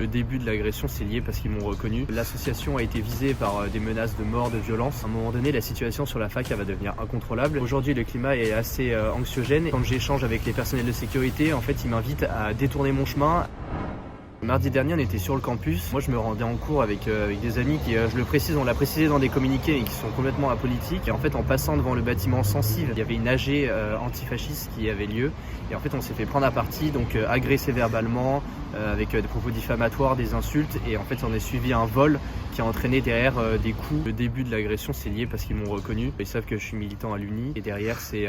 Le début de l'agression, c'est lié parce qu'ils m'ont reconnu. L'association a été visée par des menaces de mort, de violence. À un moment donné, la situation sur la fac va devenir incontrôlable. Aujourd'hui, le climat est assez anxiogène. Quand j'échange avec les personnels de sécurité, en fait, ils m'invitent à détourner mon chemin. Mardi dernier, on était sur le campus. Moi, je me rendais en cours avec des amis qui, je le précise, on l'a précisé dans des communiqués et qui sont complètement apolitiques. Et en fait, en passant devant le bâtiment sensible, il y avait une AG antifasciste qui avait lieu. Et en fait, on s'est fait prendre à partie, donc agressé verbalement, avec des propos diffamatoires, des insultes. Et en fait, on est suivi un vol qui a entraîné derrière des coups. Le début de l'agression, c'est lié parce qu'ils m'ont reconnu. Ils savent que je suis militant à l'Uni. Et derrière, c'est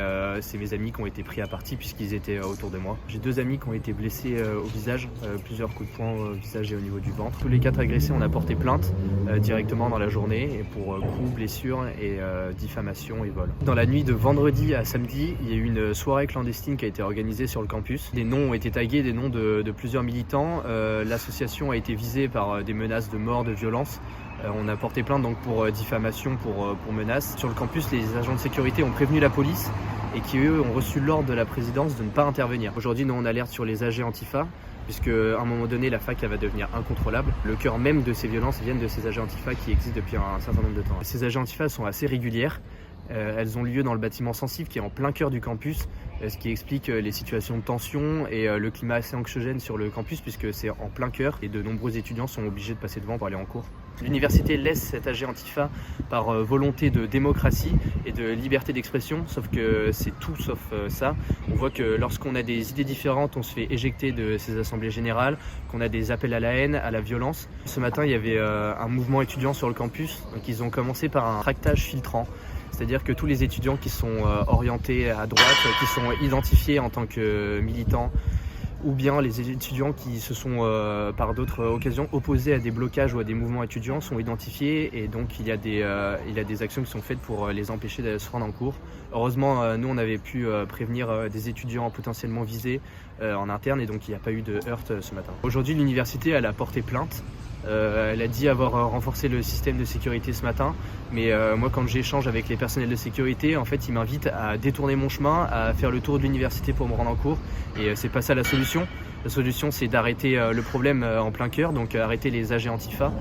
mes amis qui ont été pris à partie puisqu'ils étaient autour de moi. J'ai 2 amis qui ont été blessés au visage, plusieurs coups de poing au visage et au niveau du ventre. Tous les 4 agressés, on a porté plainte directement dans la journée et pour coups, blessures et diffamation et vol. Dans la nuit de vendredi à samedi, il y a eu une soirée clandestine qui a été organisée sur le campus. Des noms ont été tagués, des noms de plusieurs militants. L'association a été visée par des menaces de mort, de violence. On a porté plainte donc pour diffamation, pour menaces. Sur le campus, les agents de sécurité ont prévenu la police et qui, eux, ont reçu l'ordre de la présidence de ne pas intervenir. Aujourd'hui, nous, on alerte sur les AG Antifa, puisque à un moment donné, la fac elle va devenir incontrôlable. Le cœur même de ces violences viennent de ces AG Antifa qui existent depuis un certain nombre de temps. Ces AG Antifa sont assez régulières. Elles ont lieu dans le bâtiment sensible qui est en plein cœur du campus, ce qui explique les situations de tension et le climat assez anxiogène sur le campus puisque c'est en plein cœur et de nombreux étudiants sont obligés de passer devant pour aller en cours. L'université laisse cet AG Antifa par volonté de démocratie et de liberté d'expression, sauf que c'est tout sauf ça. On voit que lorsqu'on a des idées différentes, on se fait éjecter de ces assemblées générales, qu'on a des appels à la haine, à la violence. Ce matin, il y avait un mouvement étudiant sur le campus, donc ils ont commencé par un tractage filtrant. C'est-à-dire que tous les étudiants qui sont orientés à droite, qui sont identifiés en tant que militants, ou bien les étudiants qui se sont par d'autres occasions opposés à des blocages ou à des mouvements étudiants sont identifiés et donc il y a des actions qui sont faites pour les empêcher de se rendre en cours. Heureusement, nous on avait pu prévenir des étudiants potentiellement visés en interne et donc il n'y a pas eu de heurts ce matin. Aujourd'hui, l'université elle a porté plainte. Elle a dit avoir renforcé le système de sécurité ce matin, mais moi quand j'échange avec les personnels de sécurité, en fait ils m'invitent à détourner mon chemin, à faire le tour de l'université pour me rendre en cours et c'est pas ça la solution. La solution c'est d'arrêter le problème en plein cœur, donc arrêter les AG Antifa.